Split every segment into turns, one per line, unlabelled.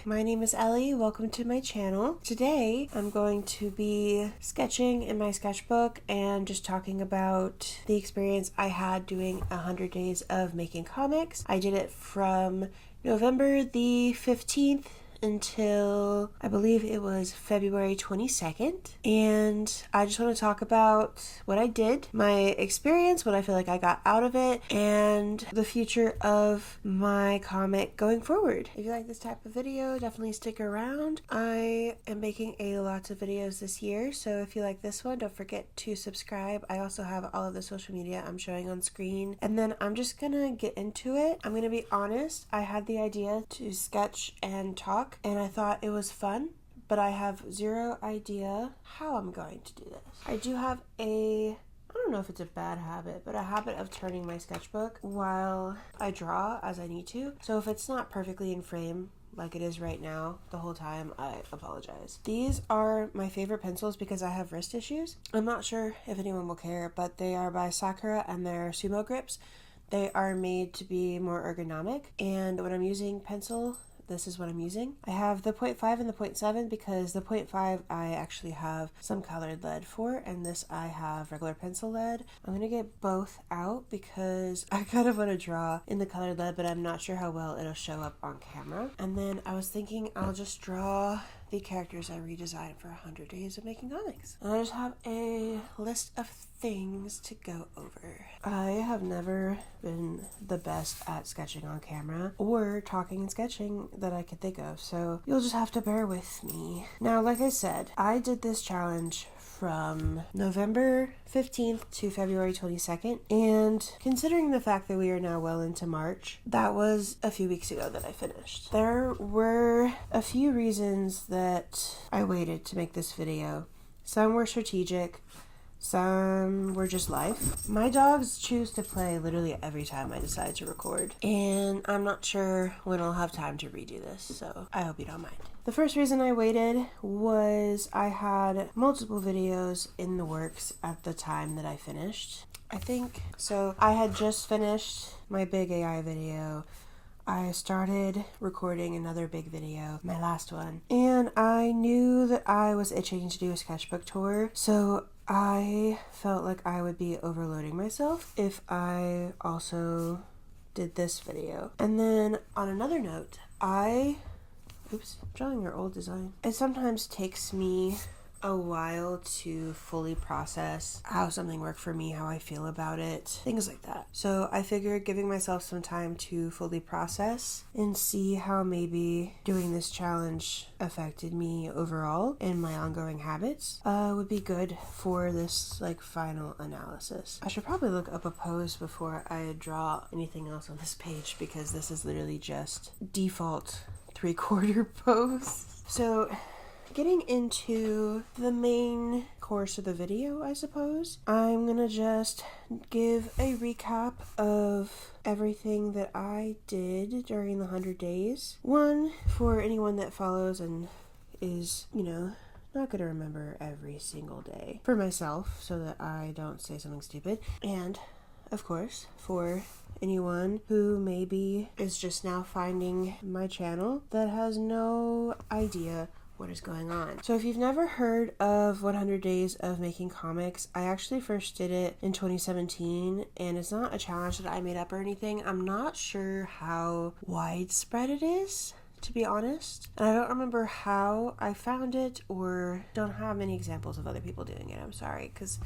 my name is Ellie. Welcome to my channel. Today I'm going to be sketching in my sketchbook and just talking about the experience I had doing 100 days of making comics. I did it from November the 15th until I believe it was February 22nd, and I just want to talk about what I did, my experience, what I feel like I got out of it, and the future of my comic going forward. If you like this type of video, definitely stick around. I am making lots of videos this year, so if you like this one, don't forget to subscribe. I also have all of the social media I'm showing on screen, and then I'm just gonna get into it. I'm gonna be honest, I had the idea to sketch and talk, and I thought it was fun, but I have zero idea how I'm going to do this. I do have I don't know if it's a bad habit, but a habit of turning my sketchbook while I draw as I need to. So if it's not perfectly in frame like it is right now the whole time, I apologize. These are my favorite pencils because I have wrist issues. I'm not sure if anyone will care, but they are by Sakura and they're sumo grips. They are made to be more ergonomic, and when I'm using pencil, this is what I'm using. I have the 0.5 and the 0.7 because the 0.5 I actually have some colored lead for, and this I have regular pencil lead. I'm gonna get both out because I kind of want to draw in the colored lead, but I'm not sure how well it'll show up on camera. And then I was thinking I'll just draw the characters I redesigned for 100 days of making comics. And I just have a list of things to go over. I have never been the best at sketching on camera or talking and sketching that I could think of, so you'll just have to bear with me. Now, like I said, I did this challenge from November 15th to February 22nd, and considering the fact that we are now well into March, that was a few weeks ago that I finished. There were a few reasons that I waited to make this video. Some were strategic, some were just life. My dogs choose to play literally every time I decide to record, and I'm not sure when I'll have time to redo this, so I hope you don't mind. The first reason I waited was I had multiple videos in the works at the time that I finished. I had just finished my big AI video. I started recording another big video, my last one, and I knew that I was itching to do a sketchbook tour, so I felt like I would be overloading myself if I also did this video. And then on another note, drawing your old design. It sometimes takes me a while to fully process how something worked for me, how I feel about it, things like that. So I figured giving myself some time to fully process and see how maybe doing this challenge affected me overall and my ongoing habits would be good for this final analysis. I should probably look up a pose before I draw anything else on this page because this is literally just default 3/4 pose. So getting into the main course of the video, I suppose, I'm gonna just give a recap of everything that I did during the 100 days. One, for anyone that follows and is, not gonna remember every single day. For myself, so that I don't say something stupid. And, of course, for anyone who maybe is just now finding my channel that has no idea what is going on. So if you've never heard of 100 Days of Making Comics, I actually first did it in 2017, and it's not a challenge that I made up or anything. I'm not sure how widespread it is, to be honest. And I don't remember how I found it or don't have many examples of other people doing it. I'm sorry, because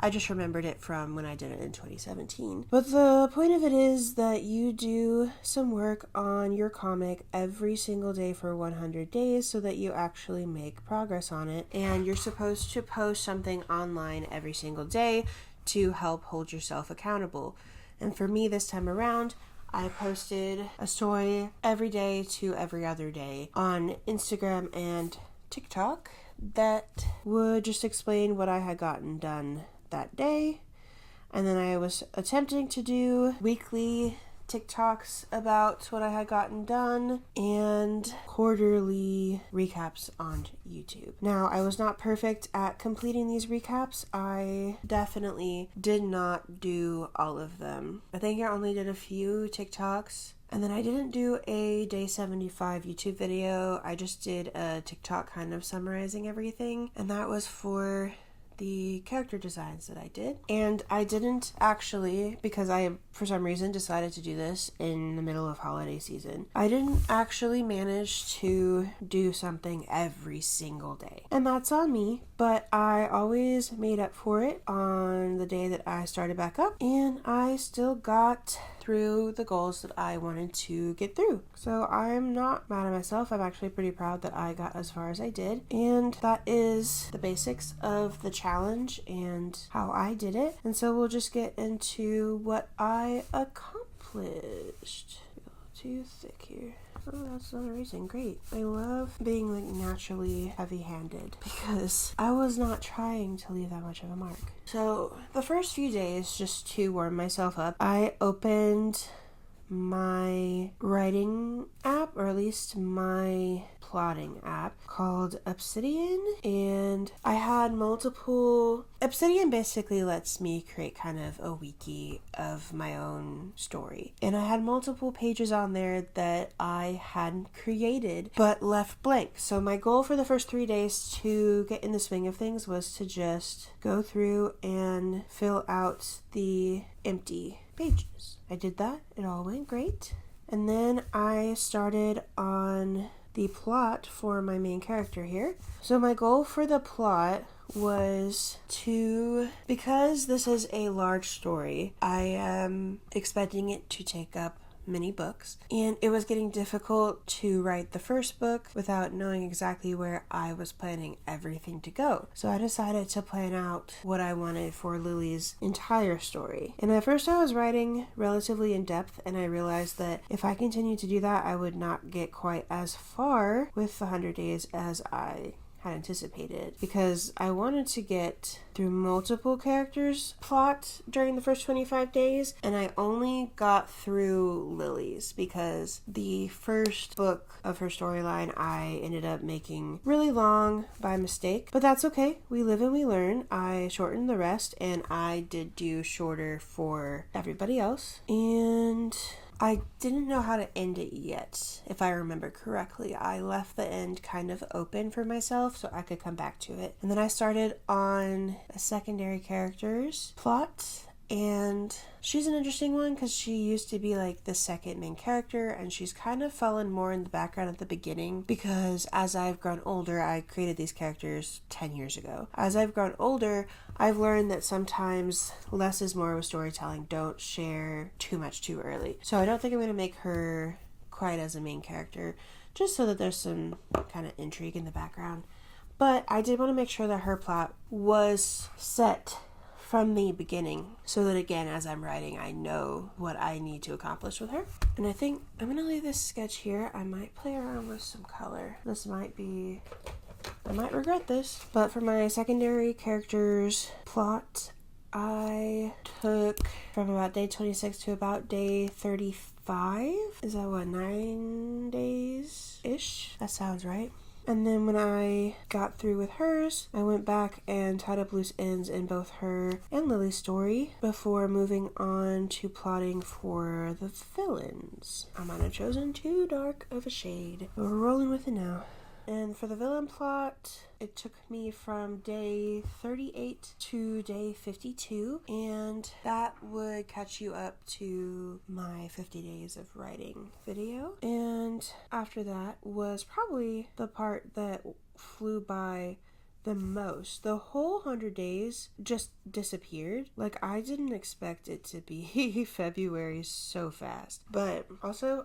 I just remembered it from when I did it in 2017. But the point of it is that you do some work on your comic every single day for 100 days so that you actually make progress on it. And you're supposed to post something online every single day to help hold yourself accountable. And for me this time around, I posted a story every day to every other day on Instagram and TikTok that would just explain what I had gotten done that day. And then I was attempting to do weekly TikToks about what I had gotten done and quarterly recaps on YouTube. Now, I was not perfect at completing these recaps. I definitely did not do all of them. I think I only did a few TikToks And then I didn't do a day 75 YouTube video. I just did a TikTok kind of summarizing everything. And that was for the character designs that I did. And I didn't actually, because I, for some reason, decided to do this in the middle of holiday season, I didn't actually manage to do something every single day. And that's on me, but I always made up for it on the day that I started back up, and I still got through the goals that I wanted to get through. So I'm not mad at myself. I'm actually pretty proud that I got as far as I did. And that is the basics of the challenge and how I did it. And so we'll just get into what I accomplished. A little too thick here. Oh, that's not erasing. Great. I love being like naturally heavy-handed because I was not trying to leave that much of a mark. So the first few days, just to warm myself up, I opened my writing app, or at least my plotting app, called Obsidian, and I had multiple... Obsidian basically lets me create kind of a wiki of my own story, and I had multiple pages on there that I hadn't created but left blank. So my goal for the first 3 days to get in the swing of things was to just go through and fill out the empty pages. I did that. It all went great. And then I started on the plot for my main character here. So my goal for the plot was to, because this is a large story, I am expecting it to take up many books, and it was getting difficult to write the first book without knowing exactly where I was planning everything to go. So I decided to plan out what I wanted for Lily's entire story. And at first I was writing relatively in depth, and I realized that if I continued to do that, I would not get quite as far with the 100 days as I had anticipated, because I wanted to get through multiple characters' plot during the first 25 days, and I only got through Lily's because the first book of her storyline I ended up making really long by mistake, but that's okay. We live and we learn. I shortened the rest, and I did do shorter for everybody else, and I didn't know how to end it yet, if I remember correctly. I left the end kind of open for myself so I could come back to it. And then I started on a secondary character's plot, and she's an interesting one because she used to be like the second main character, and she's kind of fallen more in the background at the beginning because as I've grown older, I created these characters 10 years ago. As I've grown older, I've learned that sometimes less is more with storytelling. Don't share too much too early. So I don't think I'm going to make her quite as a main character, just so that there's some kind of intrigue in the background. But I did want to make sure that her plot was set from the beginning, so that again, as I'm writing, I know what I need to accomplish with her. And I think I'm going to leave this sketch here. I might play around with some color. I might regret this, but for my secondary character's plot, I took from about day 26 to about day 35. Is that what, 9 days-ish? That sounds right. And then when I got through with hers, I went back and tied up loose ends in both her and Lily's story before moving on to plotting for the villains. I might have chosen too dark of a shade, but we're rolling with it now. And for the villain plot, it took me from day 38 to day 52, and that would catch you up to my 50 days of writing video. And after that was probably the part that flew by the most. The whole 100 days just disappeared. Like, I didn't expect it to be February so fast. But also,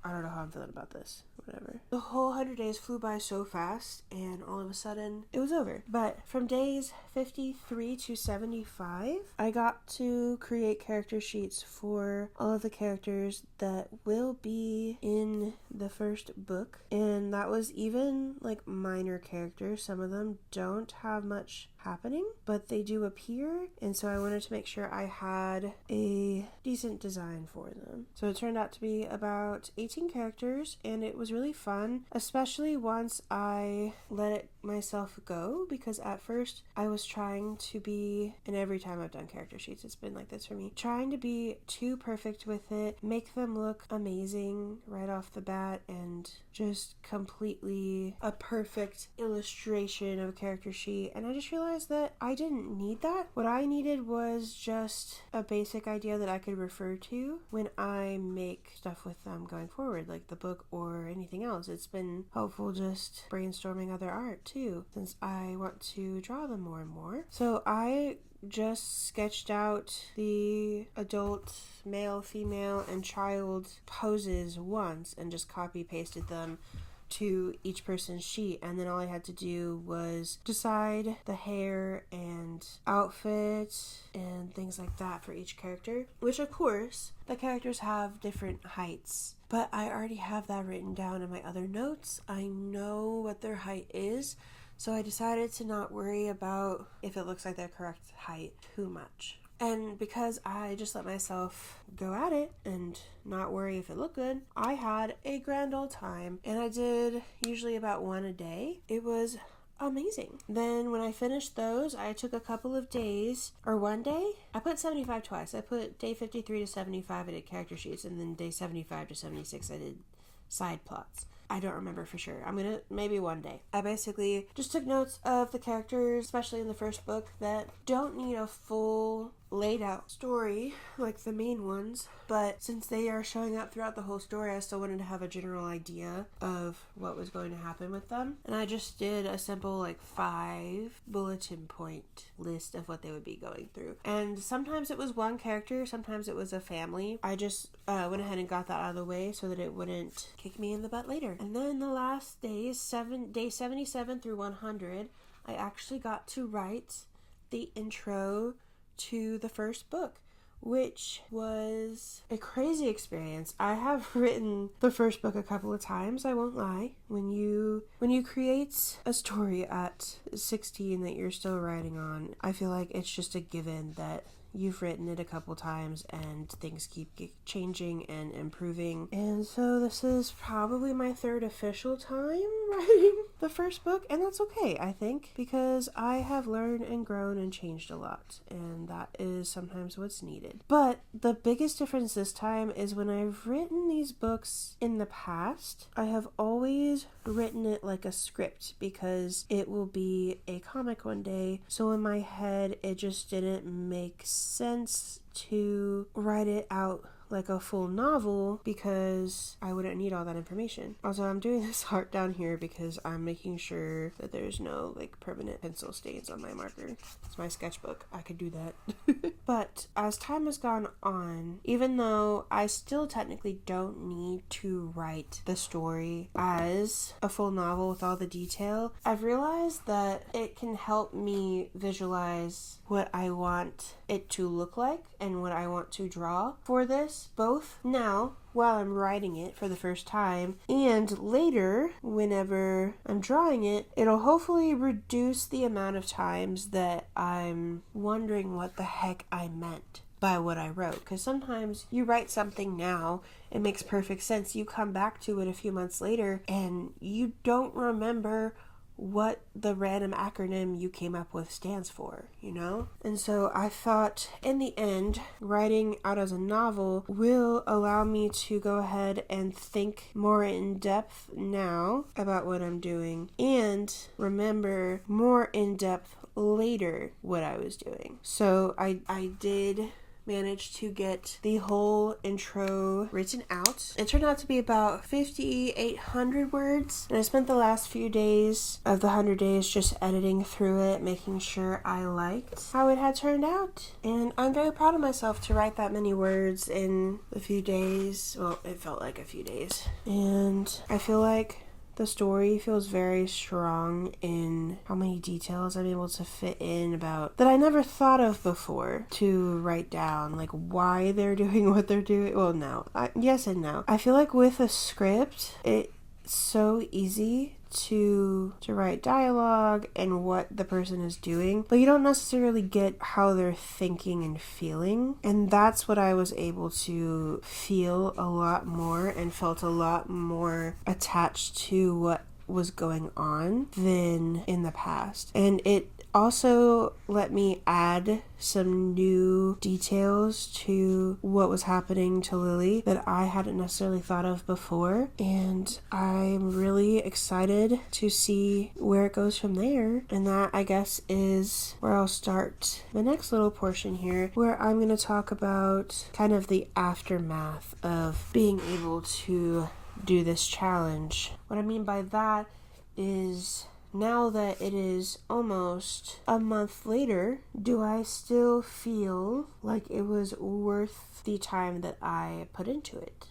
I don't know how I'm feeling about this. Whatever. The whole 100 days flew by so fast, and all of a sudden, it was over. But from days 53 to 75, I got to create character sheets for all of the characters that will be in the first book. And that was even, like, minor characters. Some of them don't have much happening, but they do appear, and so I wanted to make sure I had a decent design for them. So it turned out to be about 18 18 characters, and it was really fun, especially once I let it myself go, because at first I was trying to be, and every time I've done character sheets it's been like this for me, trying to be too perfect with it, make them look amazing right off the bat, and just completely a perfect illustration of a character sheet. And I just realized that I didn't need that. What I needed was just a basic idea that I could refer to when I make stuff with them going forward, like the book or anything else. It's been helpful just brainstorming other art too, since I want to draw them more and more. So I just sketched out the adult, male, female, and child poses once and just copy pasted them to each person's sheet, and then all I had to do was decide the hair and outfit and things like that for each character, which of course the characters have different heights, but I already have that written down in my other notes. I know what their height is, so I decided to not worry about if it looks like their correct height too much. And because I just let myself go at it and not worry if it looked good, I had a grand old time. And I did usually about one a day. It was amazing. Then when I finished those, I took a couple of days, or one day. I put 75 twice. I put day 53 to 75, I did character sheets, and then day 75 to 76, I did side plots. I don't remember for sure. Maybe one day. I basically just took notes of the characters, especially in the first book, that don't need a full laid out story like the main ones, but since they are showing up throughout the whole story, I still wanted to have a general idea of what was going to happen with them. And I just did a simple 5 bulletin point list of what they would be going through. And sometimes it was one character, sometimes it was a family. I just went ahead and got that out of the way so that it wouldn't kick me in the butt later. And then the last days, day 77 through 100, I actually got to write the intro to the first book, which was a crazy experience. I have written the first book a couple of times, I won't lie. When you create a story at 16 that you're still writing on, I feel like it's just a given that you've written it a couple times and things keep changing and improving. And so this is probably my third official time writing the first book, and that's okay, I think, because I have learned and grown and changed a lot, and that is sometimes what's needed. But the biggest difference this time is when I've written these books in the past, I have always written it like a script because it will be a comic one day, so in my head it just didn't make sense to write it out like a full novel because I wouldn't need all that information. Also, I'm doing this art down here because I'm making sure that there's no permanent pencil stains on my marker. It's my sketchbook. I could do that. But as time has gone on, even though I still technically don't need to write the story as a full novel with all the detail, I've realized that it can help me visualize what I want it to look like and what I want to draw for this, both now while I'm writing it for the first time and later whenever I'm drawing it. It'll hopefully reduce the amount of times that I'm wondering what the heck I meant by what I wrote, because sometimes you write something now, it makes perfect sense, you come back to it a few months later and you don't remember what the random acronym you came up with stands for, And so I thought in the end, writing out as a novel will allow me to go ahead and think more in depth now about what I'm doing and remember more in depth later what I was doing. So I did managed to get the whole intro written out. It turned out to be about 5,800 words, and I spent the last few days of the 100 days just editing through it, making sure I liked how it had turned out. And I'm very proud of myself to write that many words in a few days. Well, it felt like a few days. And I feel like the story feels very strong in how many details I'm able to fit in about that I never thought of before to write down, why they're doing what they're doing. Well, no. Yes and no. I feel like with a script, it it's so easy to write dialogue and what the person is doing, but you don't necessarily get how they're thinking and feeling. And that's what I was able to feel a lot more and felt a lot more attached to what was going on than in the past. And it also let me add some new details to what was happening to Lily that I hadn't necessarily thought of before. And I'm really excited to see where it goes from there. And that, I guess, is where I'll start the next little portion here, where I'm going to talk about kind of the aftermath of being able to do this challenge. What I mean by that is, now that it is almost a month later, do I still feel like it was worth the time that I put into it?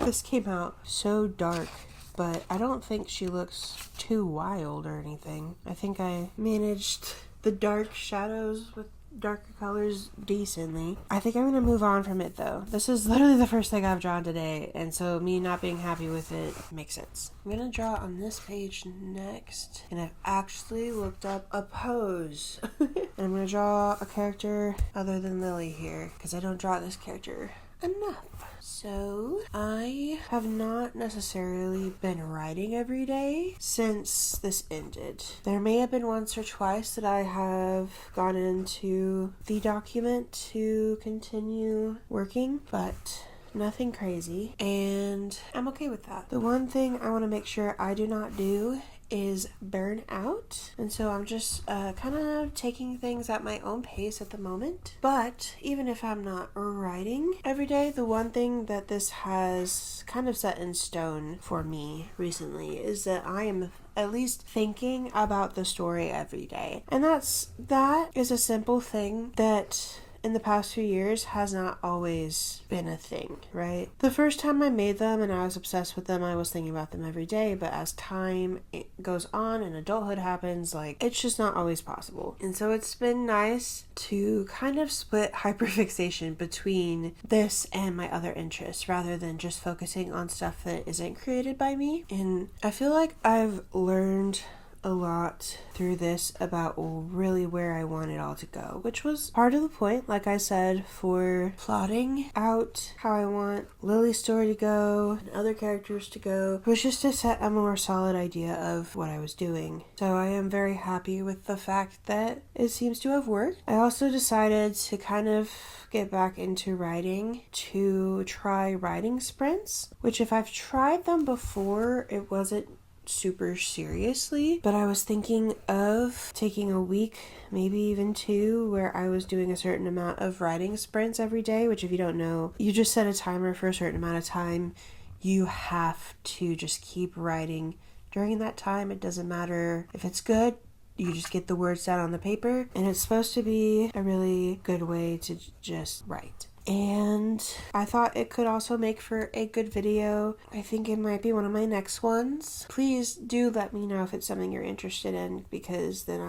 This came out so dark, but I don't think she looks too wild or anything. I think I managed the dark shadows with darker colors decently. I think I'm gonna move on from it though. This is literally the first thing I've drawn today, and so me not being happy with it makes sense. I'm gonna draw on this page next, and I've actually looked up a pose. And I'm gonna draw a character other than Lily here, because I don't draw this character enough. So I have not necessarily been writing every day since this ended. There may have been once or twice that I have gone into the document to continue working, but nothing crazy, and I'm okay with that. The one thing I want to make sure I do not do is burn out, and so I'm just kind of taking things at my own pace at the moment. But even if I'm not writing every day, the one thing that this has kind of set in stone for me recently is that I am at least thinking about the story every day. And that is a simple thing that in the past few years has not always been a thing, right? The first time I made them and I was obsessed with them, I was thinking about them every day, but as time goes on and adulthood happens, like, it's just not always possible. And so it's been nice to kind of split hyperfixation between this and my other interests rather than just focusing on stuff that isn't created by me. And I feel like I've learned a lot through this about really where I want it all to go, which was part of the point, like I said, for plotting out how I want Lily's story to go and other characters to go, was just to set a more solid idea of what I was doing. So I am very happy with the fact that it seems to have worked. I also decided to kind of get back into writing, to try writing sprints, which if I've tried them before, it wasn't super seriously, but I was thinking of taking a week, maybe even 2, where I was doing a certain amount of writing sprints every day, which if you don't know, you just set a timer for a certain amount of time. You have to just keep writing during that time. It doesn't matter if it's good, you just get the words down on the paper, and it's supposed to be a really good way to just write. And I thought it could also make for a good video. I think it might be one of my next ones. Please do let me know if it's something you're interested in, because then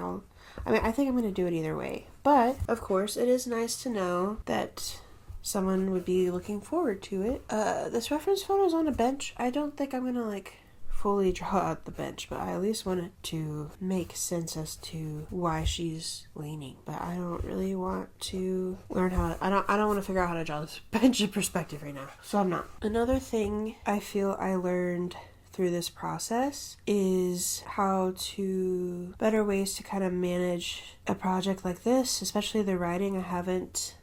I think I'm going to do it either way. But, of course, it is nice to know that someone would be looking forward to it. This reference photo is on a bench. I don't think I'm going to, fully draw out the bench, but I at least want it to make sense as to why she's leaning. But I don't really want to learn how to, I don't want to figure out how to draw this bench in perspective right now, so I'm not. Another thing I feel I learned through this process is how to better ways to kind of manage a project like this, especially the writing. I haven't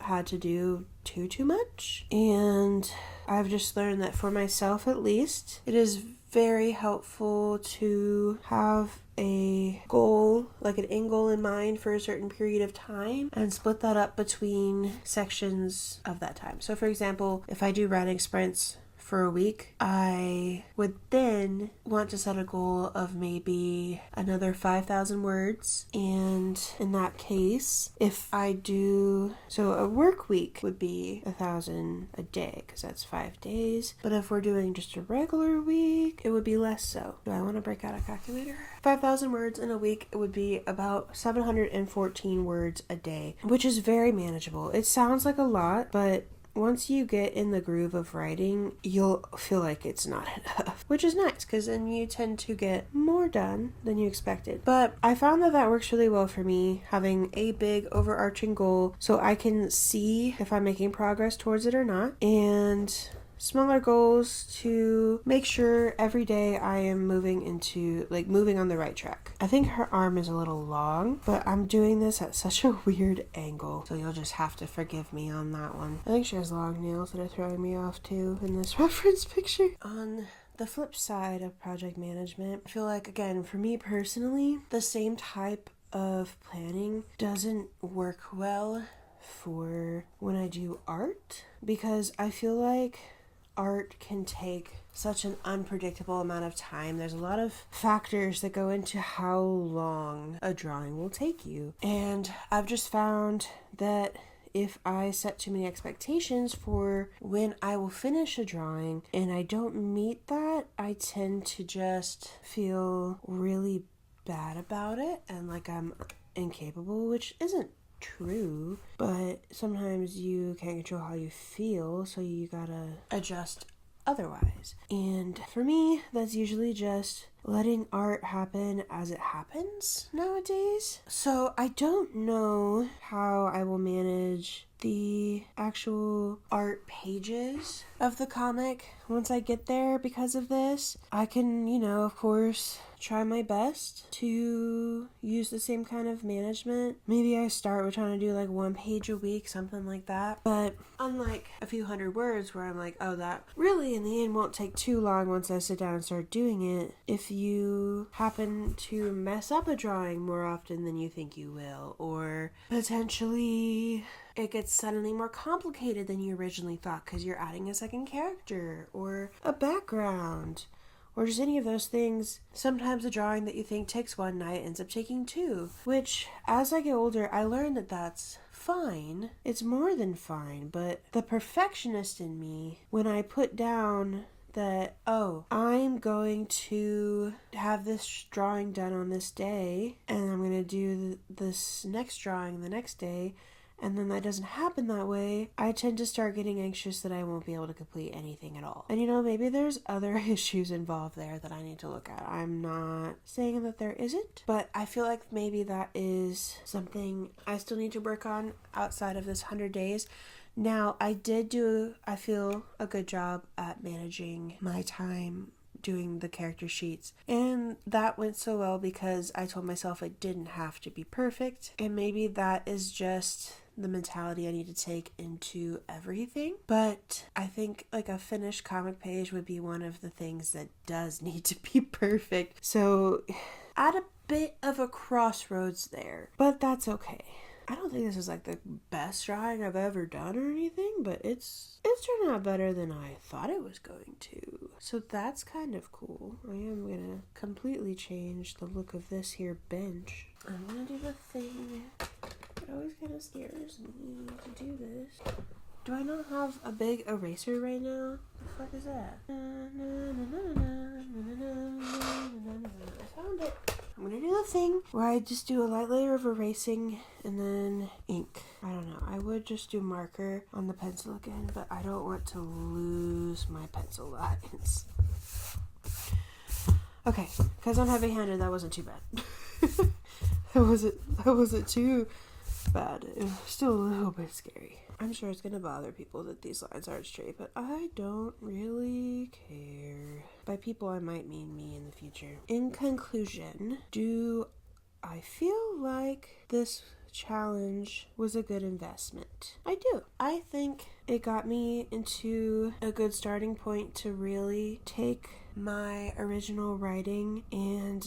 had to do too much, and I've just learned that for myself at least, it is very helpful to have a goal, like an end goal in mind for a certain period of time, and split that up between sections of that time. So for example, if I do writing sprints for a week, I would then want to set a goal of maybe another 5,000 words. And in that case, if I do, so a work week would be 1,000 a day, because that's 5 days. But if we're doing just a regular week, it would be less so. Do I want to break out a calculator? 5,000 words in a week, it would be about 714 words a day, which is very manageable. It sounds like a lot, but once you get in the groove of writing, you'll feel like it's not enough, which is nice because then you tend to get more done than you expected. But I found that that works really well for me, having a big overarching goal so I can see if I'm making progress towards it or not, and smaller goals to make sure every day I am moving on the right track. I think her arm is a little long, but I'm doing this at such a weird angle, so you'll just have to forgive me on that one. I think she has long nails that are throwing me off too in this reference picture. On the flip side of project management, I feel like, again, for me personally, the same type of planning doesn't work well for when I do art, because I feel like art can take such an unpredictable amount of time. There's a lot of factors that go into how long a drawing will take you. And I've just found that if I set too many expectations for when I will finish a drawing and I don't meet that, I tend to just feel really bad about it and like I'm incapable, which isn't true, but sometimes you can't control how you feel, so you gotta adjust otherwise. And for me, that's usually just letting art happen as it happens nowadays. So I don't know how I will manage the actual art pages of the comic once I get there because of this. I can, of course, try my best to use the same kind of management. Maybe I start with trying to do like 1 page a week, something like that. But unlike a few hundred words where I'm like, oh, that really in the end won't take too long once I sit down and start doing it, if you happen to mess up a drawing more often than you think you will, or potentially it gets suddenly more complicated than you originally thought because you're adding a second character or a background, or just any of those things, sometimes a drawing that you think takes 1 night ends up taking 2, which as I get older, I learned that that's fine. It's more than fine, but the perfectionist in me, when I put down that, oh, I'm going to have this drawing done on this day, and I'm going to do this next drawing the next day, and then that doesn't happen that way, I tend to start getting anxious that I won't be able to complete anything at all. And maybe there's other issues involved there that I need to look at. I'm not saying that there isn't, but I feel like maybe that is something I still need to work on outside of this 100 days. Now, I feel, a good job at managing my time doing the character sheets, and that went so well because I told myself it didn't have to be perfect, and maybe that is just the mentality I need to take into everything. But I think like a finished comic page would be one of the things that does need to be perfect, so at a bit of a crossroads there, but that's okay. I don't think this is like the best drawing I've ever done or anything, but it's turned out better than I thought it was going to. So that's kind of cool. I am gonna completely change the look of this here bench. I'm gonna do the thing that always kind of scares me to do this. Do I not have a big eraser right now? The fuck is that? I found it. I'm gonna do the thing where I just do a light layer of erasing and then ink. I don't know. I would just do marker on the pencil again, but I don't want to lose my pencil lines. Okay, because I'm heavy-handed, that wasn't too bad. that wasn't too bad. It was still a little bit scary. I'm sure it's going to bother people that these lines aren't straight, but I don't really care. By people, I might mean me in the future. In conclusion, do I feel like this challenge was a good investment? I do. I think it got me into a good starting point to really take my original writing and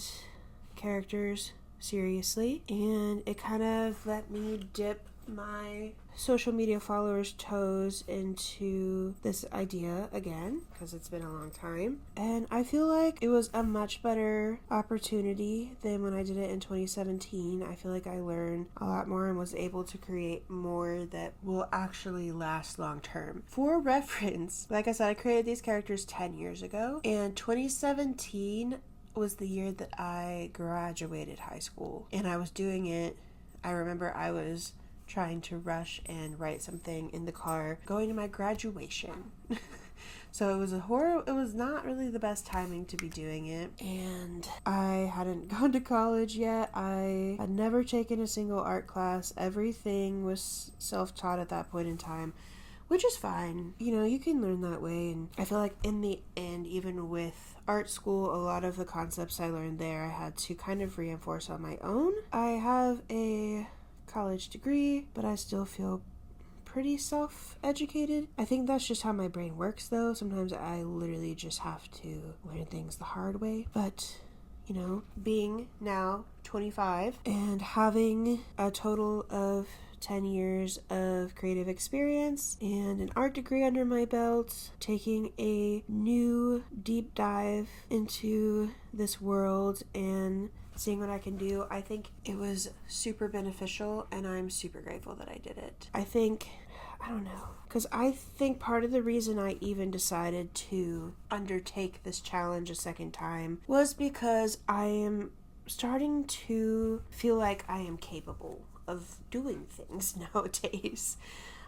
characters seriously, and it kind of let me dip my social media followers' toes into this idea again, because it's been a long time, and I feel like it was a much better opportunity than when I did it in 2017. I feel like I learned a lot more and was able to create more that will actually last long term. For reference, like I said, I created these characters 10 years ago, and 2017 was the year that I graduated high school, and I was doing it. I remember I was trying to rush and write something in the car going to my graduation. So it was not really the best timing to be doing it. And I hadn't gone to college yet. I had never taken a single art class. Everything was self-taught at that point in time, which is fine. You know, you can learn that way. And I feel like in the end, even with art school, a lot of the concepts I learned there, I had to kind of reinforce on my own. I have a college degree, but I still feel pretty self-educated. I think that's just how my brain works, though. Sometimes I literally just have to learn things the hard way. But, you know, being now 25 and having a total of 10 years of creative experience and an art degree under my belt, taking a new deep dive into this world and seeing what I can do, I think it was super beneficial, and I'm super grateful that I did it. I don't know, because I think part of the reason I even decided to undertake this challenge a second time was because I am starting to feel like I am capable of doing things nowadays.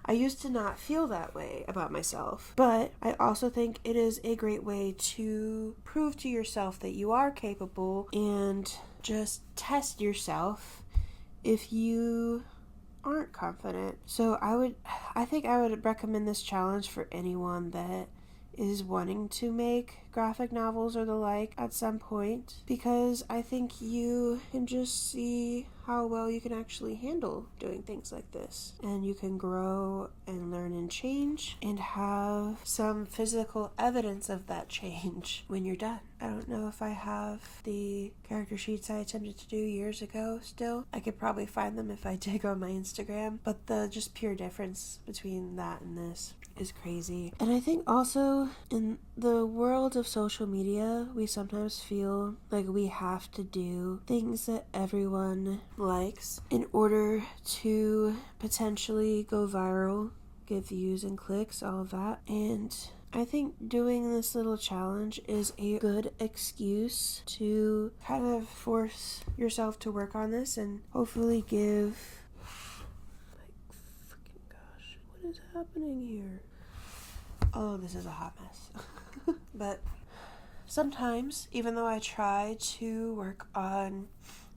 I used to not feel that way about myself, but I also think it is a great way to prove to yourself that you are capable and just test yourself if you aren't confident. So I think I would recommend this challenge for anyone that is wanting to make graphic novels or the like at some point, because I think you can just see how well you can actually handle doing things like this, and you can grow and learn and change and have some physical evidence of that change when you're done. I don't know if I have the character sheets I attempted to do years ago still. I could probably find them if I dig on my Instagram, but the just pure difference between that and this is crazy. And I think also in the world of social media, we sometimes feel like we have to do things that everyone likes in order to potentially go viral, get views and clicks, all of that. And I think doing this little challenge is a good excuse to kind of force yourself to work on this and hopefully give... Freaking gosh, what is happening here? Oh, this is a hot mess. But sometimes, even though I try to work on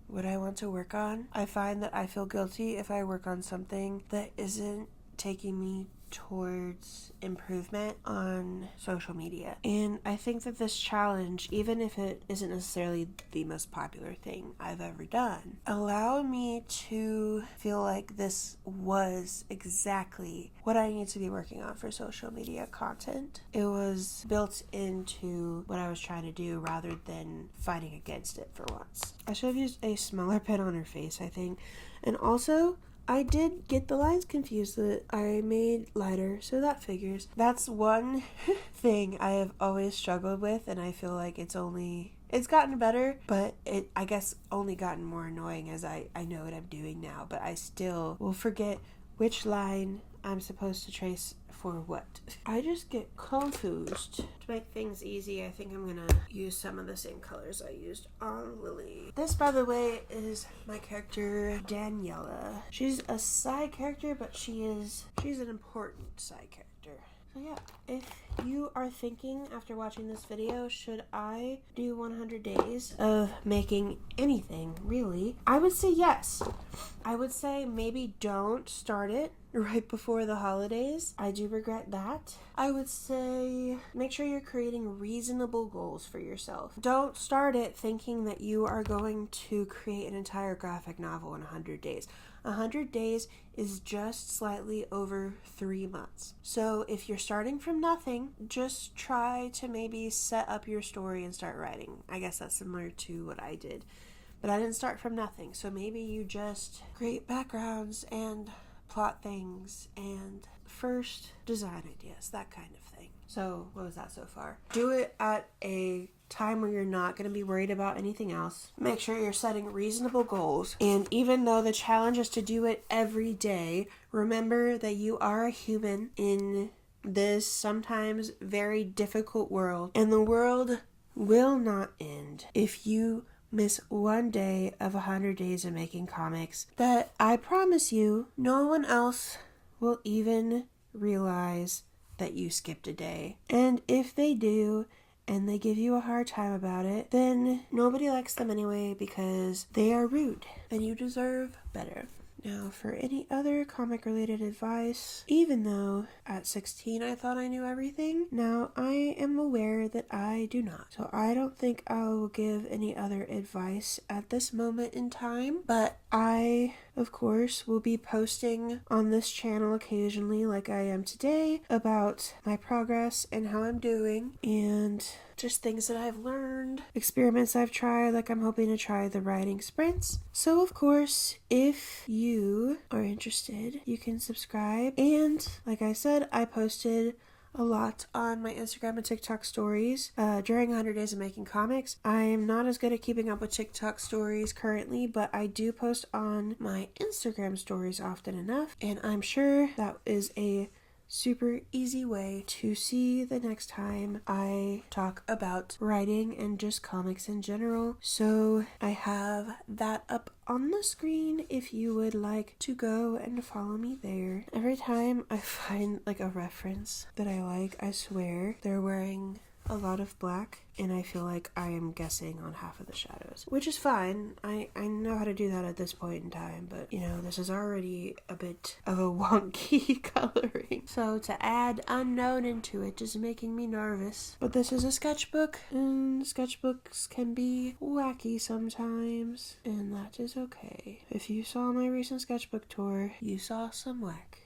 what I want to work on, I find that I feel guilty if I work on something that isn't taking me towards improvement on social media. And I think that this challenge, even if it isn't necessarily the most popular thing I've ever done, allowed me to feel like this was exactly what I need to be working on for social media content. It was built into what I was trying to do rather than fighting against it for once. I should have used a smaller pen on her face, I think. And also, I did get the lines confused that I made lighter, so that figures. That's one thing I have always struggled with, and I feel like it's gotten better, but it, I guess, only gotten more annoying as I know what I'm doing now, but I still will forget which line I'm supposed to trace for what. I just get confused. To make things easy, I think I'm gonna use some of the same colors I used on Lily. This, by the way, is my character Daniela. She's a side character, but she's an important side character. So yeah, if you are thinking after watching this video, should I do 100 days of making anything, really? I would say yes. I would say maybe don't start it right before the holidays. I do regret that. I would say make sure you're creating reasonable goals for yourself. Don't start it thinking that you are going to create an entire graphic novel in 100 days. 100 days is just slightly over 3 months. So if you're starting from nothing, just try to maybe set up your story and start writing. I guess that's similar to what I did. But I didn't start from nothing. So maybe you just create backgrounds and plot things and first design ideas, that kind of thing. So what was that so far? Do it at a time where you're not going to be worried about anything else. Make sure you're setting reasonable goals. And even though the challenge is to do it every day, remember that you are a human in this sometimes very difficult world. And the world will not end if you miss one day of 100 days of making comics that I promise you no one else will even realize that you skipped a day. And if they do, and they give you a hard time about it, then nobody likes them anyway because they are rude and you deserve better. Now, for any other comic-related advice, even though at 16 I thought I knew everything, now I am aware that I do not. So I don't think I will give any other advice at this moment in time, but I, of course, will be posting on this channel occasionally, like I am today, about my progress and how I'm doing, and just things that I've learned, experiments I've tried, like I'm hoping to try the writing sprints. So of course, if you are interested, you can subscribe. And like I said, I posted a lot on my Instagram and TikTok stories during 100 Days of Making Comics. I am not as good at keeping up with TikTok stories currently, but I do post on my Instagram stories often enough, and I'm sure that is a super easy way to see the next time I talk about writing and just comics in general. So I have that up on the screen if you would like to go and follow me there. Every time I find like a reference that I like, I swear they're wearing a lot of black, and I feel like I am guessing on half of the shadows, which is fine. I know how to do that at this point in time, but you know, this is already a bit of a wonky coloring. So to add unknown into it is making me nervous. But this is a sketchbook, and sketchbooks can be wacky sometimes, and that is okay. If you saw my recent sketchbook tour, you saw some whack.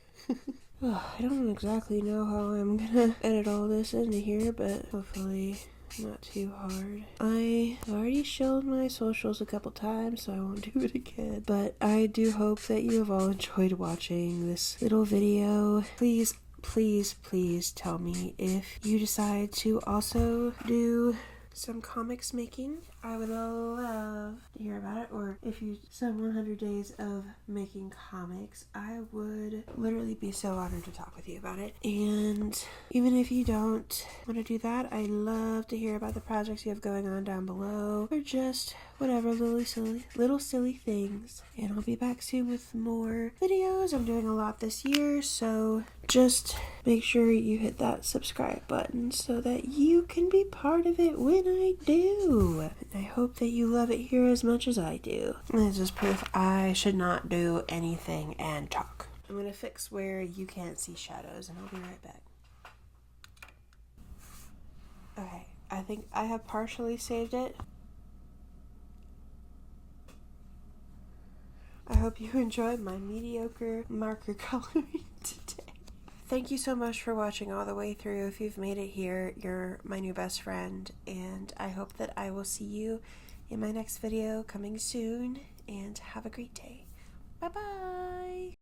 I don't exactly know how I'm gonna edit all this into here, but hopefully not too hard. I've already showed my socials a couple times, so I won't do it again. But I do hope that you have all enjoyed watching this little video. Please tell me if you decide to also do some comics making. I would love to hear about it. Or if you said 100 days of making comics, I would literally be so honored to talk with you about it. And even if you don't want to do that, I love to hear about the projects you have going on down below, or just whatever little silly things. And I'll be back soon with more videos. I'm doing a lot this year, so just make sure you hit that subscribe button so that you can be part of it when I do. I hope that you love it here as much as I do. This is proof I should not do anything and talk. I'm gonna fix where you can't see shadows, and I'll be right back. Okay, I think I have partially saved it. I hope you enjoyed my mediocre marker coloring today. Thank you so much for watching all the way through. If you've made it here, you're my new best friend, and I hope that I will see you in my next video coming soon, and have a great day. Bye-bye!